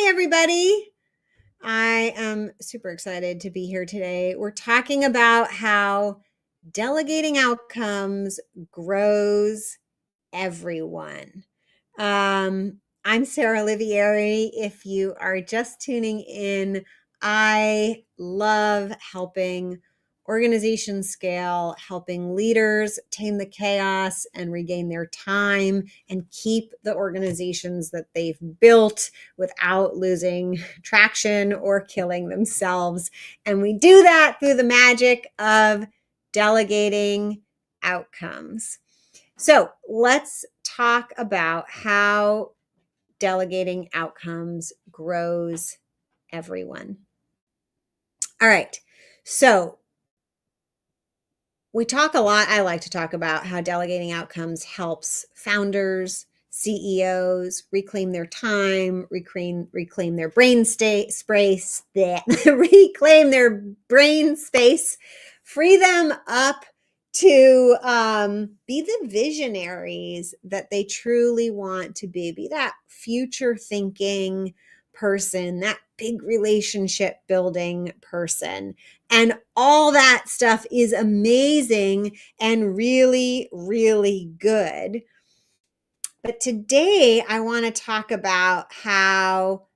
Hi, everybody. I am super excited to be here today. We're talking about how delegating outcomes grows everyone. I'm Sarah Olivieri. If you are just tuning in, I love helping organizations scale, helping leaders tame the chaos and regain their time and keep the organizations that they've built without losing traction or killing themselves. And we do that through the magic of delegating outcomes. So let's talk about how delegating outcomes grows everyone. All right. So we talk a lot. I like to talk about how delegating outcomes helps founders, CEOs reclaim their time, reclaim their brain space, reclaim their brain space, free them up to be the visionaries that they truly want to be that future thinking person, that big relationship building person. And all that stuff is amazing and really, really good. But today I want to talk about how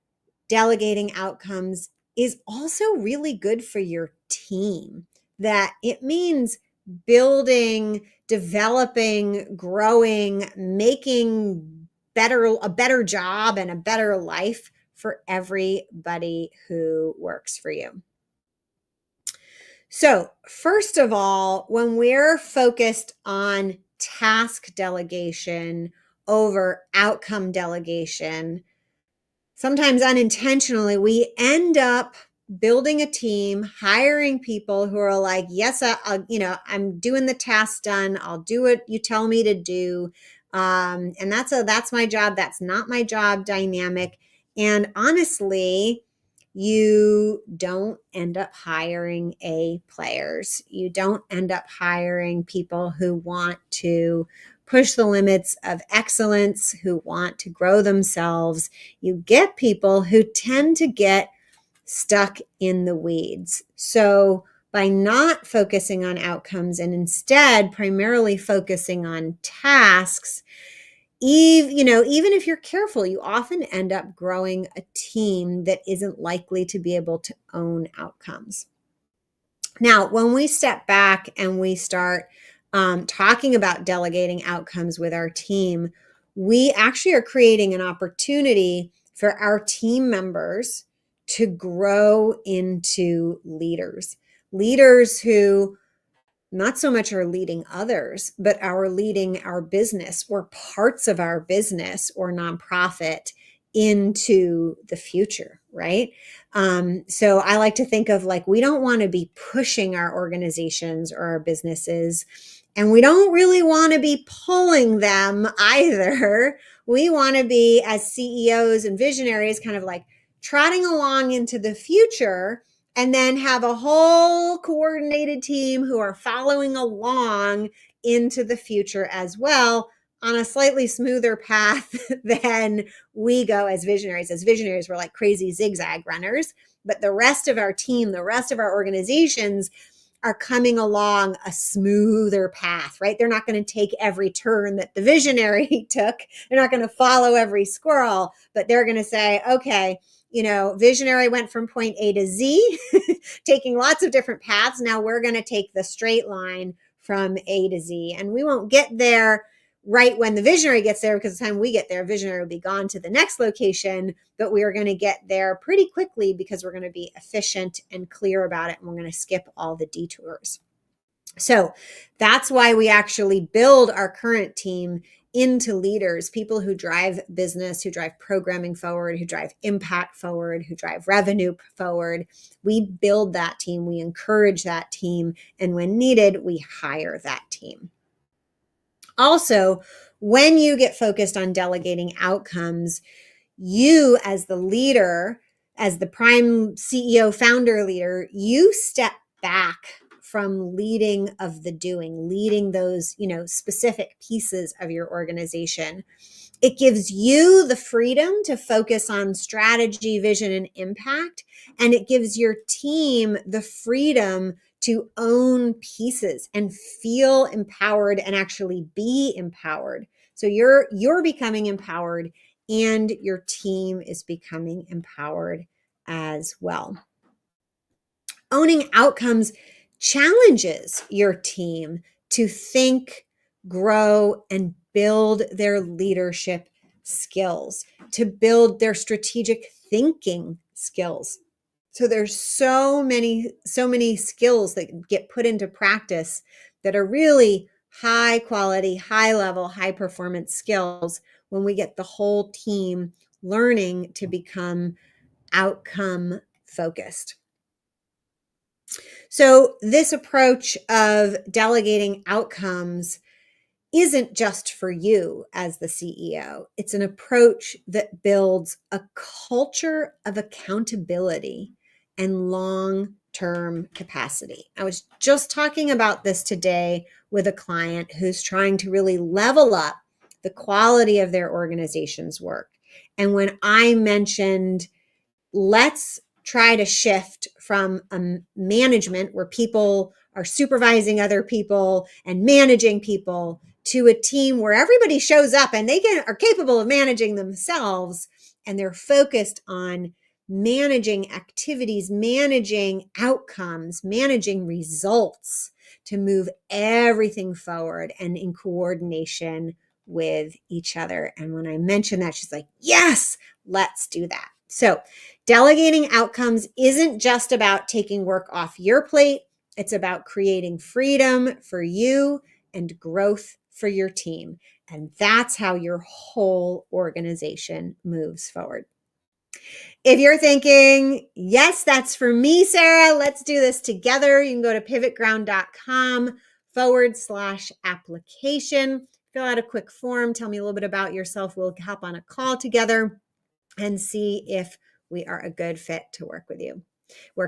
delegating outcomes is also really good for your team, that it means building, developing, growing, making a better job and a better life for everybody who works for you. So, first of all, when we're focused on task delegation over outcome delegation, sometimes unintentionally, we end up building a team, hiring people who are like, yes, I'm doing the task done. I'll do what you tell me to do. And that's my job. That's not my job dynamic. And honestly, you don't end up hiring A players. You don't end up hiring people who want to push the limits of excellence, who want to grow themselves. You get people who tend to get stuck in the weeds. So by not focusing on outcomes and instead primarily focusing on tasks, even if you're careful, you often end up growing a team that isn't likely to be able to own outcomes. Now, when we step back and we start talking about delegating outcomes with our team, we actually are creating an opportunity for our team members to grow into leaders who not so much are leading others, but are leading our business or parts of our business or nonprofit into the future, right? So I like to think of like, we don't want to be pushing our organizations or our businesses, and we don't really want to be pulling them either. We want to be, as CEOs and visionaries, kind of like trotting along into the future, and then have a whole coordinated team who are following along into the future as well on a slightly smoother path than we go as visionaries. As visionaries, we're like crazy zigzag runners, but the rest of our team, the rest of our organizations are coming along a smoother path, right? They're not going to take every turn that the visionary took. They're not going to follow every squirrel, but they're going to say, okay, visionary went from point A to Z, taking lots of different paths. Now we're going to take the straight line from A to Z. And we won't get there right when the visionary gets there, because the time we get there, visionary will be gone to the next location. But we are going to get there pretty quickly because we're going to be efficient and clear about it. And we're going to skip all the detours. So that's why we actually build our current team into leaders, people who drive business, who drive programming forward, who drive impact forward, who drive revenue forward. We build that team, we encourage that team, and when needed, we hire that team. Also, when you get focused on delegating outcomes, you as the leader, as the prime CEO founder leader, you step back from leading of the doing, leading those, specific pieces of your organization. It gives you the freedom to focus on strategy, vision, and impact. And it gives your team the freedom to own pieces and feel empowered and actually be empowered. So you're becoming empowered and your team is becoming empowered as well. Owning outcomes challenges your team to think, grow, and build their leadership skills, to build their strategic thinking skills. So there's so many skills that get put into practice that are really high quality, high level, high performance skills when we get the whole team learning to become outcome focused. So this approach of delegating outcomes isn't just for you as the CEO. It's an approach that builds a culture of accountability and long-term capacity. I was just talking about this today with a client who's trying to really level up the quality of their organization's work. And when I mentioned, let's try to shift from a management where people are supervising other people and managing people to a team where everybody shows up and they are capable of managing themselves, and they're focused on managing activities, managing outcomes, managing results to move everything forward and in coordination with each other. And when I mentioned that, she's like, yes, let's do that. So delegating outcomes isn't just about taking work off your plate. It's about creating freedom for you and growth for your team. And that's how your whole organization moves forward. If you're thinking, yes, that's for me, Sarah, let's do this together, you can go to pivotground.com/application, fill out a quick form, tell me a little bit about yourself. We'll hop on a call together and see if we are a good fit to work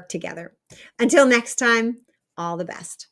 together. Until next time, all the best.